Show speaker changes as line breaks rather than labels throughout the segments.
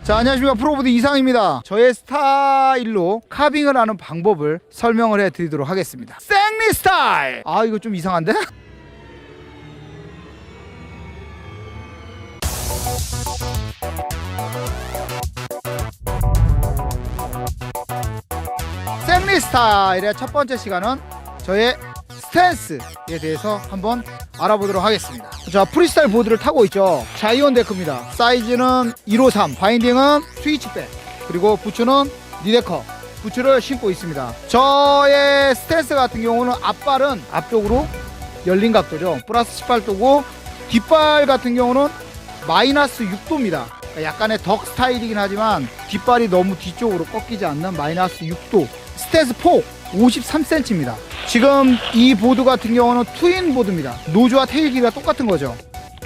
자, 안녕하십니까. 프로보드 이상입니다. 저의 스타일로 카빙을 하는 방법을 설명을 해드리도록 하겠습니다. 생리 스타일! 아, 이거 좀 이상한데? 생리 스타일의 첫 번째 시간은 저의 스탠스에 대해서 한번 알아보도록 하겠습니다. 자, 프리스타일 보드를 타고 있죠. 자이온 데크입니다. 사이즈는 153, 바인딩은 스위치백, 그리고 부츠는 리데커 부츠를 신고 있습니다. 저의 스탠스 같은 경우는 앞발은 앞쪽으로 열린 각도죠. 플러스 18도고 뒷발 같은 경우는 마이너스 6도입니다. 약간의 덕 스타일이긴 하지만 뒷발이 너무 뒤쪽으로 꺾이지 않는 마이너스 6도. 스탠스 폭 53cm입니다. 지금 이 보드 같은 경우는 트윈 보드입니다. 노즈와 테일 길이가 똑같은 거죠.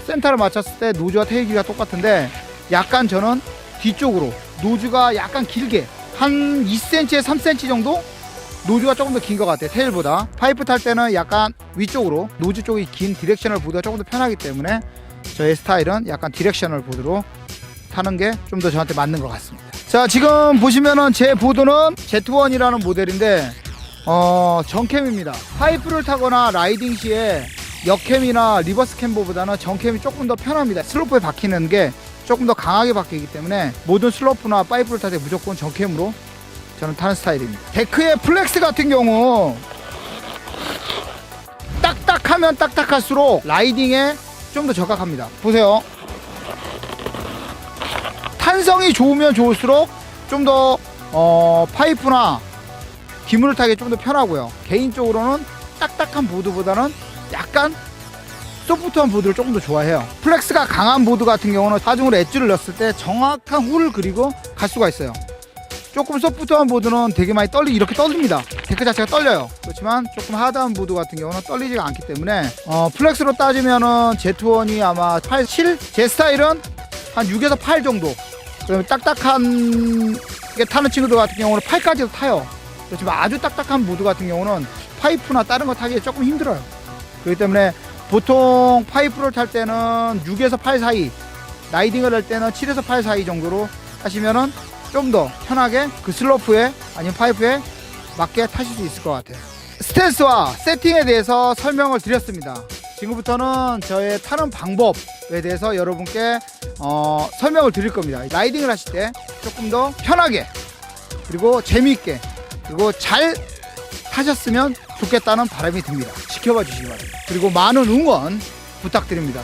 센터를 맞췄을 때 노즈와 테일 길이가 똑같은데 약간 저는 뒤쪽으로 노즈가 약간 길게 한 2cm에 3cm 정도 노즈가 조금 더 긴 것 같아요. 테일보다. 파이프 탈 때는 약간 위쪽으로 노즈 쪽이 긴 디렉셔널 보드가 조금 더 편하기 때문에 저의 스타일은 약간 디렉셔널 보드로 타는 게 좀 더 저한테 맞는 것 같습니다. 자, 지금 보시면은 제 보드는 Z1이라는 모델인데 정캠입니다. 파이프를 타거나 라이딩 시에 역캠이나 리버스 캠버보다는 정캠이 조금 더 편합니다. 슬로프에 박히는 게 조금 더 강하게 박히기 때문에 모든 슬로프나 파이프를 탈 때 무조건 정캠으로 저는 타는 스타일입니다. 데크의 플렉스 같은 경우 딱딱하면 딱딱할수록 라이딩에 좀 더 적합합니다. 보세요. 탄성이 좋으면 좋을수록 좀 더 파이프나 기물을 타기 좀 더 편하고요. 개인적으로는 딱딱한 보드보다는 약간 소프트한 보드를 조금 더 좋아해요. 플렉스가 강한 보드 같은 경우는 하중으로 엣지를 넣었을 때 정확한 훌을 그리고 갈 수가 있어요. 조금 소프트한 보드는 되게 많이 이렇게 떨립니다. 데크 자체가 떨려요. 그렇지만 조금 하드한 보드 같은 경우는 떨리지가 않기 때문에 플렉스로 따지면은 Z1이 아마 8, 7? 제 스타일은 한 6에서 8 정도. 그다음에 딱딱한 게 타는 친구들 같은 경우는 8까지도 타요. 그렇지만 아주 딱딱한 보드 같은 경우는 파이프나 다른 거 타기 조금 힘들어요. 그렇기 때문에 보통 파이프를 탈 때는 6에서 8 사이, 라이딩을 할 때는 7에서 8 사이 정도로 하시면은 좀 더 편하게 그 슬로프에 아니면 파이프에 맞게 타실 수 있을 것 같아요. 스탠스와 세팅에 대해서 설명을 드렸습니다. 지금부터는 저의 타는 방법에 대해서 여러분께 설명을 드릴 겁니다. 라이딩을 하실 때 조금 더 편하게 그리고 재미있게 그리고 잘 타셨으면 좋겠다는 바람이 듭니다. 지켜봐 주시기 바랍니다. 그리고 많은 응원 부탁드립니다.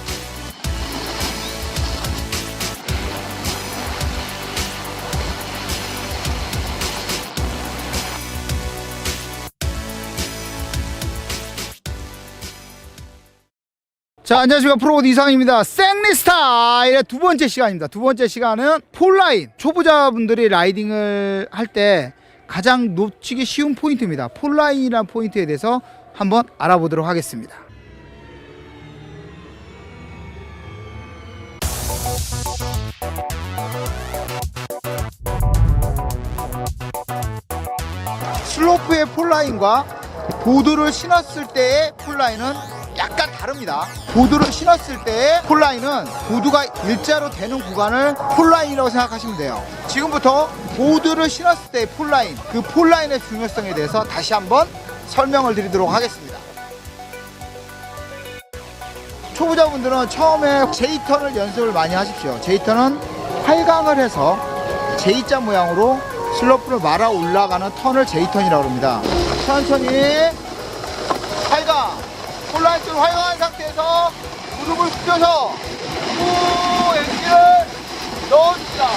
자, 안녕하십니까. 프로보드 이상입니다. 생리 스타일의 두 번째 시간입니다. 두 번째 시간은 폴라인. 초보자분들이 라이딩을 할 때 가장 놓치기 쉬운 포인트입니다. 폴라인이라는 포인트에 대해서 한번 알아보도록 하겠습니다. 슬로프의 폴라인과 보드를 신었을 때의 폴라인은 약간 다릅니다. 보드를 신었을 때의 폴라인은 보드가 일자로 되는 구간을 폴라인이라고 생각하시면 돼요. 지금부터 보드를 신었을 때의 폴라인, 그 폴라인의 중요성에 대해서 다시 한번 설명을 드리도록 하겠습니다. 초보자분들은 처음에 J턴을 연습을 많이 하십시오. J턴은 활강을 해서 J자 모양으로 슬로프를 말아 올라가는 턴을 J턴이라고 합니다. 천천히 활강, 폴라인 쪽을 활강한 상태에서 무릎을 굽혀서 후 엔진을 넣어줍니다.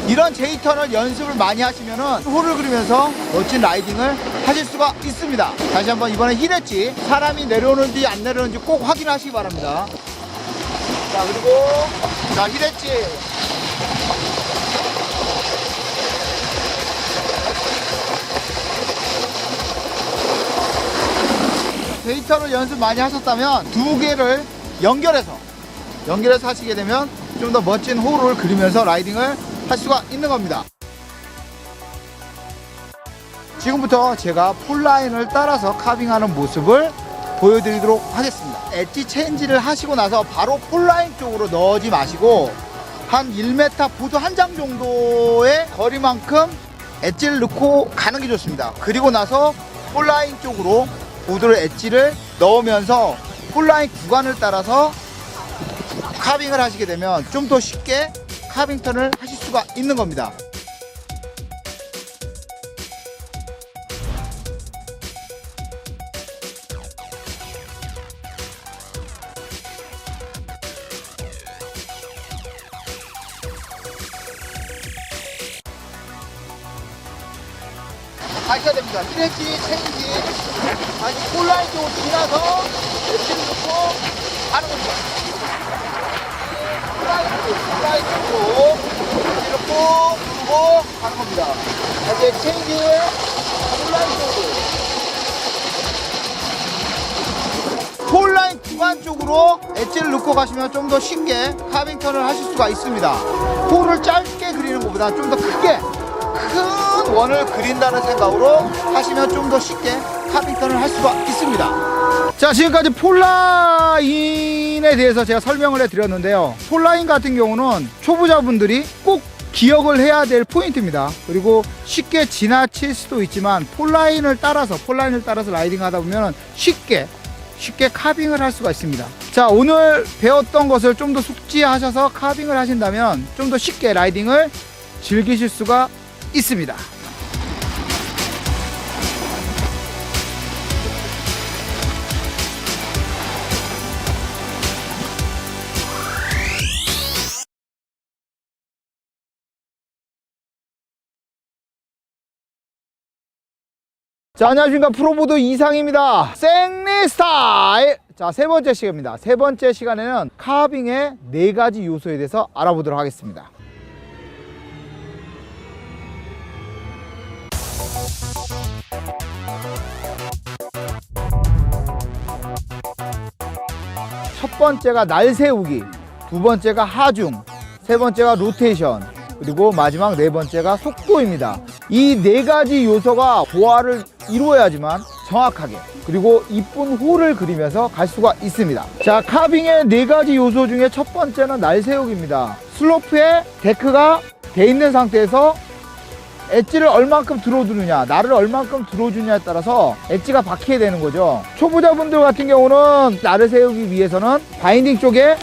이런 J턴을 연습을 많이 하시면은 홀을 그리면서 멋진 라이딩을 하실 수가 있습니다. 다시 한번 이번에 힐 엣지 사람이 내려오는지 안 내려오는지 꼭 확인하시기 바랍니다. 자, 그리고 자, 힐 엣지 J턴을 연습 많이 하셨다면 두 개를 연결해서 하시게 되면 좀 더 멋진 홀을 그리면서 라이딩을 할 수가 있는 겁니다. 지금부터 제가 폴라인을 따라서 카빙하는 모습을 보여드리도록 하겠습니다. 엣지 체인지를 하시고 나서 바로 폴라인 쪽으로 넣지 마시고 한 1m 보드 한 장 정도의 거리만큼 엣지를 넣고 가는 게 좋습니다. 그리고 나서 폴라인 쪽으로 보드를 엣지를 넣으면서 폴라인 구간을 따라서 카빙을 하시게 되면 좀 더 쉽게 카빙 턴을 하실 수가 있는 겁니다. 가셔야 됩니다. 힐엣지, 체인지, 아니 폴라인 쪽으로 지나서 엣지를 넣고 가는 겁니다. 폴라인 쪽으로 엣지를 꼭 누르고 가는 겁니다. 이제 체인지, 폴라인 쪽으로 폴라인 구간 쪽으로 엣지를 넣고 가시면 좀 더 쉽게 카빙 턴을 하실 수가 있습니다. 폴을 짧게 그리는 것보다 좀 더 크게 큰 원을 그린다는 생각으로 하시면 좀 더 쉽게 카빙 턴을 할 수가 있습니다. 자, 지금까지 폴라인에 대해서 제가 설명을 해드렸는데요. 폴라인 같은 경우는 초보자분들이 꼭 기억을 해야 될 포인트입니다. 그리고 쉽게 지나칠 수도 있지만 폴라인을 따라서 라이딩 하다 보면 쉽게 카빙을 할 수가 있습니다. 자, 오늘 배웠던 것을 좀 더 숙지하셔서 카빙을 하신다면 좀 더 쉽게 라이딩을 즐기실 수가 있습니다. 자, 안녕하십니까. 프로보드 이상입니다. 생리 스타일. 자, 세 번째 시간입니다. 세 번째 시간에는 카빙의 4가지 요소에 대해서 알아보도록 하겠습니다. 첫 번째가 날 세우기, 두 번째가 하중, 세 번째가 로테이션, 그리고 마지막 네 번째가 속도입니다. 이 4가지 요소가 조화를 이루어야지만 정확하게 그리고 이쁜 홀을 그리면서 갈 수가 있습니다. 자, 카빙의 4가지 요소 중에 첫 번째는 날 세우기입니다. 슬로프에 데크가 돼 있는 상태에서 엣지를 얼만큼 들어주느냐, 날을 얼만큼 들어주냐에 따라서 엣지가 박히게 되는 거죠. 초보자분들 같은 경우는 날을 세우기 위해서는 바인딩 쪽에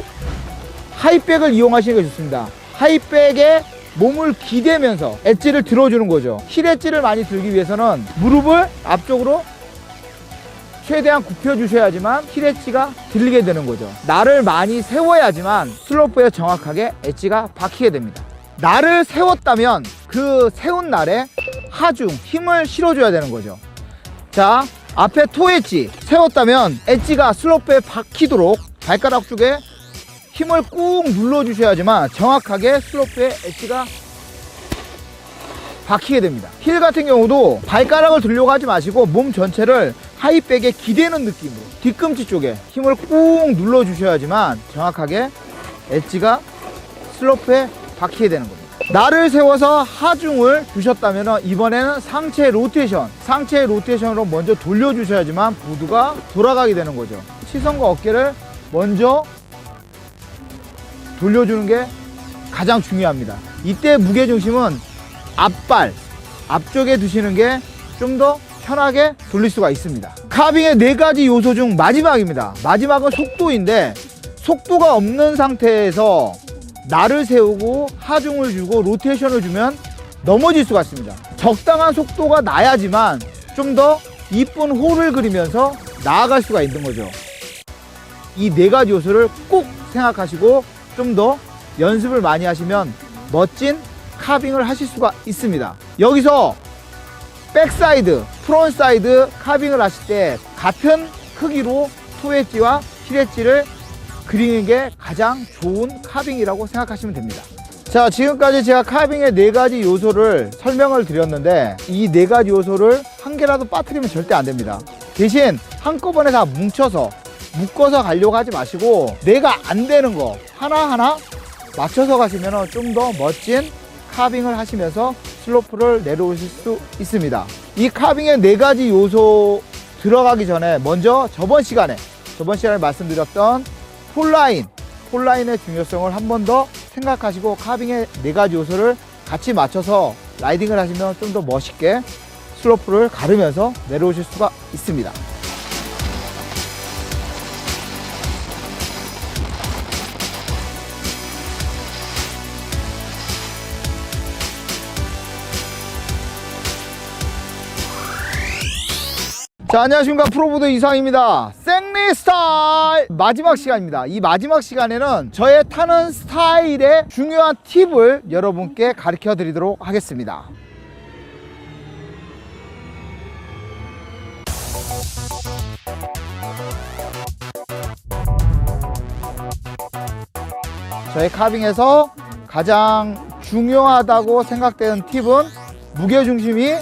하이백을 이용하시는 게 좋습니다. 하이백에 몸을 기대면서 엣지를 들어주는 거죠. 힐 엣지를 많이 들기 위해서는 무릎을 앞쪽으로 최대한 굽혀 주셔야지만 힐 엣지가 들리게 되는 거죠. 날을 많이 세워야지만 슬로프에 정확하게 엣지가 박히게 됩니다. 날을 세웠다면 그 세운 날에 하중, 힘을 실어줘야 되는 거죠. 자, 앞에 토 엣지 세웠다면 엣지가 슬로프에 박히도록 발가락 쪽에 힘을 꾹 눌러주셔야지만 정확하게 슬로프에 엣지가 박히게 됩니다. 힐 같은 경우도 발가락을 들려고 하지 마시고 몸 전체를 하이백에 기대는 느낌으로 뒤꿈치 쪽에 힘을 꾹 눌러주셔야지만 정확하게 엣지가 슬로프에 박히게 되는 겁니다. 날을 세워서 하중을 주셨다면 이번에는 상체 로테이션으로 먼저 돌려주셔야지만 보드가 돌아가게 되는 거죠. 시선과 어깨를 먼저 돌려주는 게 가장 중요합니다. 이때 무게중심은 앞쪽에 두시는 게 좀 더 편하게 돌릴 수가 있습니다. 카빙의 4가지 요소 중 마지막입니다. 마지막은 속도인데 속도가 없는 상태에서 날을 세우고 하중을 주고 로테이션을 주면 넘어질 수가 있습니다. 적당한 속도가 나야지만 좀 더 이쁜 홀을 그리면서 나아갈 수가 있는 거죠. 이 4가지 요소를 꼭 생각하시고 좀 더 연습을 많이 하시면 멋진 카빙을 하실 수가 있습니다. 여기서 백사이드, 프론사이드 카빙을 하실 때 같은 크기로 토 엣지와 힐 엣지를 그리는 게 가장 좋은 카빙이라고 생각하시면 됩니다. 자, 지금까지 제가 카빙의 4가지 요소를 설명을 드렸는데 이 4가지 요소를 한 개라도 빠뜨리면 절대 안 됩니다. 대신 한꺼번에 다 묶어서 가려고 하지 마시고 내가 안 되는 거 하나하나 맞춰서 가시면 좀 더 멋진 카빙을 하시면서 슬로프를 내려오실 수 있습니다. 이 카빙의 4가지 요소 들어가기 전에 먼저 저번 시간에 말씀드렸던 폴라인의 중요성을 한 번 더 생각하시고 카빙의 4가지 요소를 같이 맞춰서 라이딩을 하시면 좀 더 멋있게 슬로프를 가르면서 내려오실 수가 있습니다. 자, 안녕하십니까. 프로보드 이상입니다. 생리 스타일 마지막 시간입니다. 이 마지막 시간에는 저의 타는 스타일의 중요한 팁을 여러분께 가르쳐 드리도록 하겠습니다. 저의 카빙에서 가장 중요하다고 생각되는 팁은 무게중심이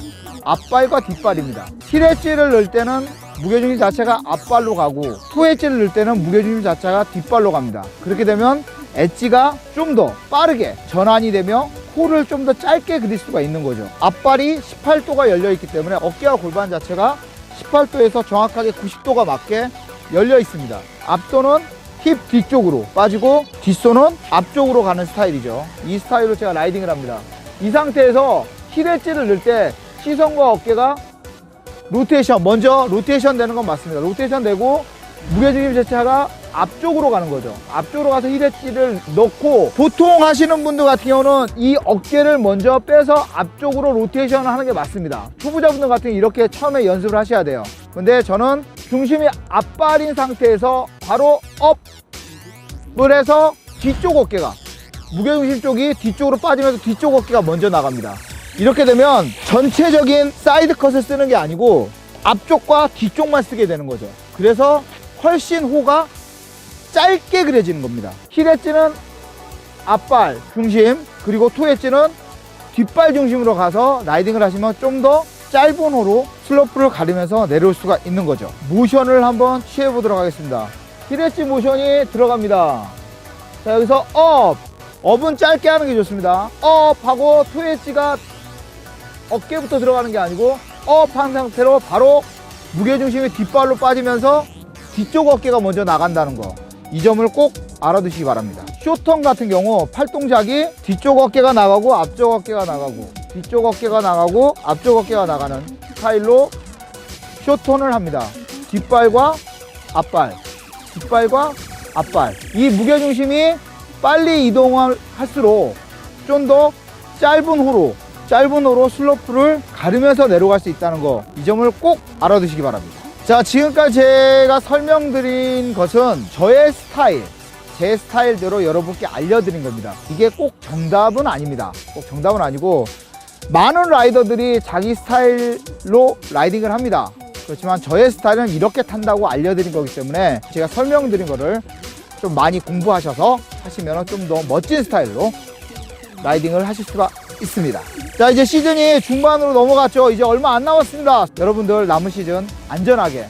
앞발과 뒷발입니다. 힐 엣지를 넣을 때는 무게중심 자체가 앞발로 가고 토 엣지를 넣을 때는 무게중심 자체가 뒷발로 갑니다. 그렇게 되면 엣지가 좀 더 빠르게 전환이 되며 홀을 좀 더 짧게 그릴 수가 있는 거죠. 앞발이 18도가 열려 있기 때문에 어깨와 골반 자체가 18도에서 정확하게 90도가 맞게 열려 있습니다. 앞손은 힙 뒤쪽으로 빠지고 뒷손은 앞쪽으로 가는 스타일이죠. 이 스타일로 제가 라이딩을 합니다. 이 상태에서 힐 엣지를 넣을 때 시선과 어깨가 로테이션, 먼저 로테이션 되는 건 맞습니다. 로테이션 되고 무게중심 자체가 앞쪽으로 가는 거죠. 앞쪽으로 가서 힐 엣지를 넣고, 보통 하시는 분들 같은 경우는 이 어깨를 먼저 빼서 앞쪽으로 로테이션을 하는 게 맞습니다. 초보자분들 같은 경우 이렇게 처음에 연습을 하셔야 돼요. 근데 저는 중심이 앞발인 상태에서 바로 업을 해서 뒤쪽 어깨가, 무게중심 쪽이 뒤쪽으로 빠지면서 뒤쪽 어깨가 먼저 나갑니다. 이렇게 되면 전체적인 사이드 컷을 쓰는 게 아니고 앞쪽과 뒤쪽만 쓰게 되는 거죠. 그래서 훨씬 호가 짧게 그려지는 겁니다. 힐 엣지는 앞발 중심, 그리고 토 엣지는 뒷발 중심으로 가서 라이딩을 하시면 좀 더 짧은 호로 슬로프를 가르면서 내려올 수가 있는 거죠. 모션을 한번 취해 보도록 하겠습니다. 힐 엣지 모션이 들어갑니다. 자, 여기서 업은 짧게 하는 게 좋습니다. 업하고 토 엣지가 어깨부터 들어가는 게 아니고 업한 상태로 바로 무게중심이 뒷발로 빠지면서 뒤쪽 어깨가 먼저 나간다는 거, 이 점을 꼭 알아두시기 바랍니다. 쇼턴 같은 경우 팔 동작이 뒤쪽 어깨가 나가고 앞쪽 어깨가 나가고 뒤쪽 어깨가 나가고 앞쪽 어깨가 나가는 스타일로 쇼턴을 합니다. 뒷발과 앞발, 뒷발과 앞발. 이 무게중심이 빨리 이동을 할수록 좀 더 짧은 호로 슬로프를 가르면서 내려갈 수 있다는 거, 이 점을 꼭 알아두시기 바랍니다. 자, 지금까지 제가 설명드린 것은 저의 스타일, 제 스타일대로 여러분께 알려드린 겁니다. 이게 꼭 정답은 아닙니다. 꼭 정답은 아니고 많은 라이더들이 자기 스타일로 라이딩을 합니다. 그렇지만 저의 스타일은 이렇게 탄다고 알려드린 거기 때문에 제가 설명드린 거를 좀 많이 공부하셔서 하시면 좀 더 멋진 스타일로 라이딩을 하실 수가 있습니다. 자, 이제 시즌이 중반으로 넘어갔죠. 이제 얼마 안 남았습니다. 여러분들 남은 시즌 안전하게,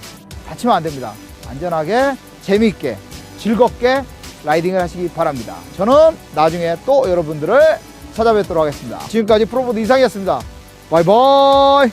다치면 안 됩니다. 안전하게, 재미있게, 즐겁게 라이딩을 하시기 바랍니다. 저는 나중에 또 여러분들을 찾아뵙도록 하겠습니다. 지금까지 프로보드 이상이었습니다. 바이바이.